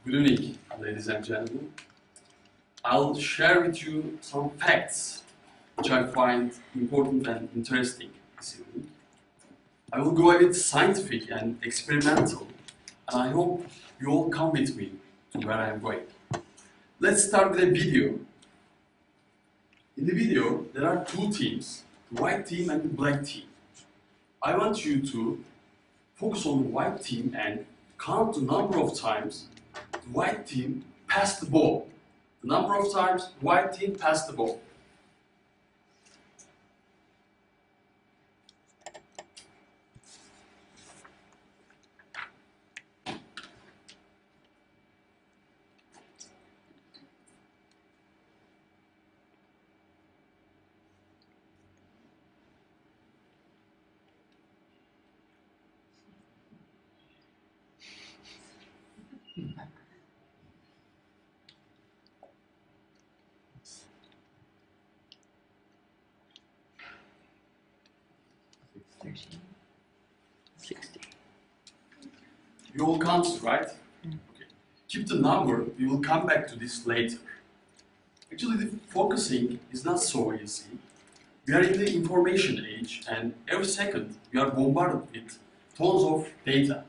Good evening, ladies and gentlemen. I'll share with you some facts which I find important and interesting this evening. I will go a bit scientific and experimental, and I hope you all come with me to where I am going. Let's start with a video. In the video, there are two teams, the white team and the black team. I want you to focus on the white team and count the number of times the white team passed the ball. The number of times the white team passed the ball. You all counted, right? Okay. Keep the number, we will come back to this later. Actually, the focusing is not so easy. We are in the information age, and every second we are bombarded with tons of data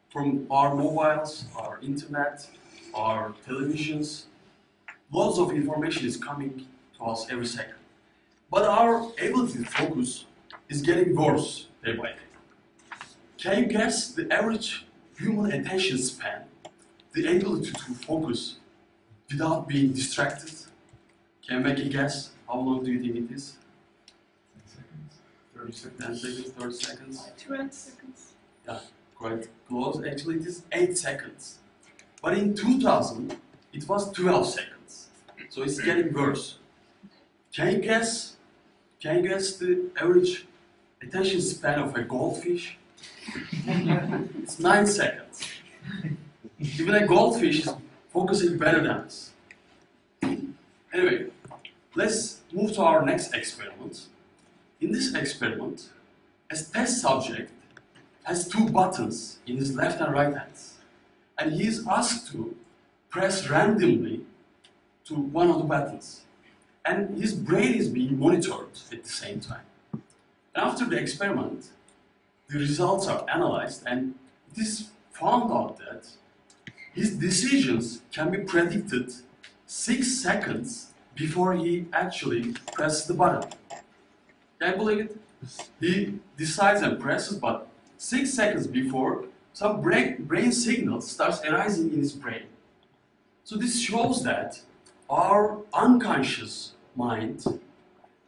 from our mobiles, our internet, our televisions. Lots of information is coming to us every second. But our ability to focus is getting worse day by day. Can you guess the average human attention span, the ability to focus without being distracted? Can you make a guess? How long do you think it is? 10 seconds. 30 seconds. 10 seconds, 30 seconds. 20 seconds. Yeah, quite close. Actually, it is 8 seconds. But in 2000, it was 12 seconds. So it's getting worse. Can you guess the average attention span of a goldfish? It's 9 seconds. Even a goldfish is focusing better than us. Anyway, let's move to our next experiment. In this experiment, a test subject has two buttons in his left and right hands, and he is asked to press randomly to one of the buttons, and his brain is being monitored at the same time. And after the experiment, the results are analyzed, and it is found out that his decisions can be predicted 6 seconds before he actually presses the button. Can you believe it? He decides and presses, but 6 seconds before, some brain signal starts arising in his brain. So this shows that our unconscious mind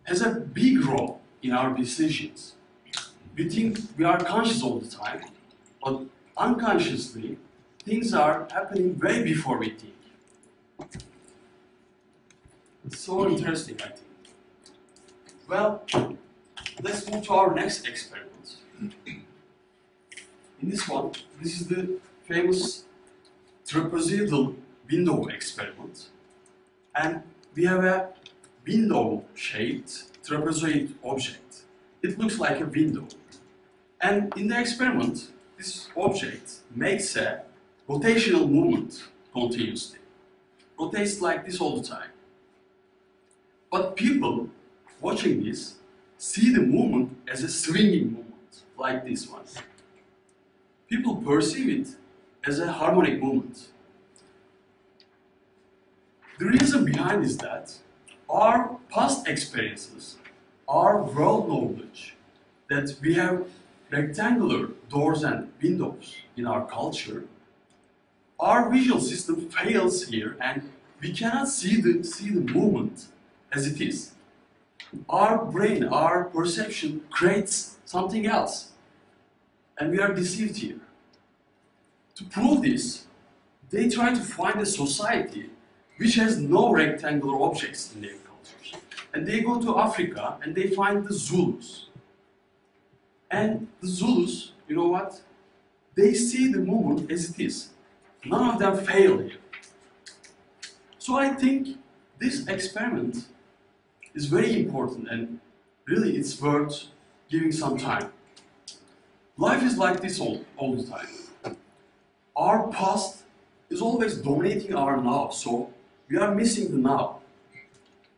has a big role in our decisions. We think we are conscious all the time, but unconsciously, things are happening way before we think. It's so interesting, I think. Well, let's move to our next experiment. In this one, this is the famous trapezoidal window experiment. And we have a window-shaped trapezoid object. It looks like a window. And in the experiment, this object makes a rotational movement continuously. Rotates like this all the time. But people watching this see the movement as a swinging movement, like this one. People perceive it as a harmonic movement. The reason behind is that our past experiences, our world knowledge, that we have rectangular doors and windows in our culture, our visual system fails here, and we cannot see the movement as it is. Our brain, our perception creates something else, and we are deceived here. To prove this, they try to find a society which has no rectangular objects in their cultures. And they go to Africa and they find the Zulus. And the Zulus, you know what? They see the movement as it is. None of them fail here. So I think this experiment is very important, and really it's worth giving some time. Life is like this all the time. Our past is always dominating our now, so we are missing the now.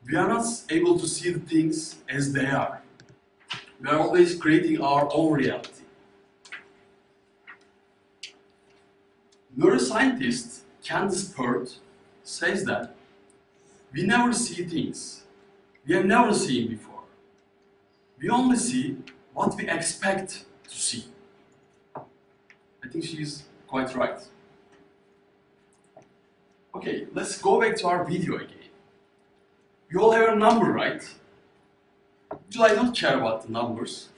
We are not able to see the things as they are. We are always creating our own reality. Neuroscientist Candice Pert says that we never see things we have never seen before. We only see what we expect to see. I think she is quite right. Okay, let's go back to our video again. You all have a number, right? But I don't care about the numbers.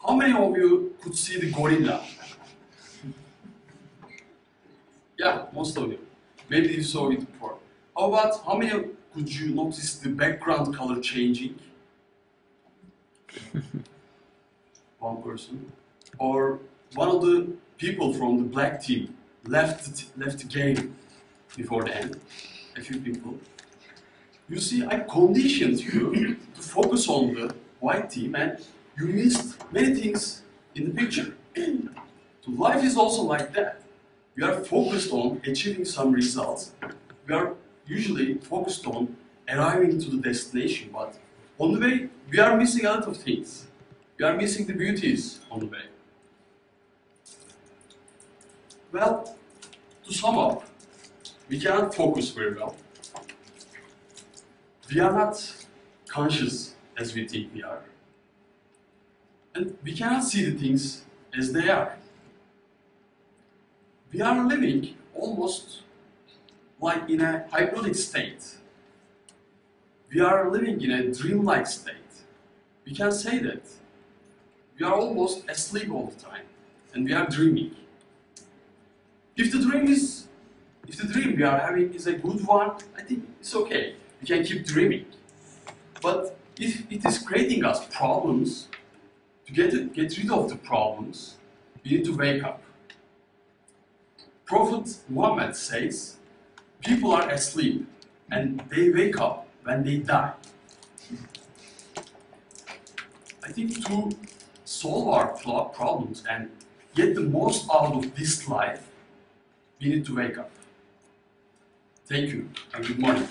How many of you could see the gorilla? Yeah, most of you. Maybe you saw it before. How about how many could you notice the background color changing? One person. Or one of the people from the black team left the game before the end. A few people. You see, I conditioned you to focus on the white team and you missed many things in the picture. So life is also like that. We are focused on achieving some results. We are usually focused on arriving to the destination, but on the way, we are missing a lot of things. We are missing the beauties on the way. Well, to sum up, we cannot focus very well. We are not conscious as we think we are. And we cannot see the things as they are. We are living almost like in a hypnotic state. We are living in a dreamlike state. We can say that. We are almost asleep all the time, and we are dreaming. If the dream we are having is a good one, I think it's okay. We can keep dreaming. But if it is creating us problems, to get rid of the problems, we need to wake up. Prophet Muhammad says, people are asleep and they wake up when they die. I think to solve our problems and get the most out of this life, we need to wake up. Thank you and good morning.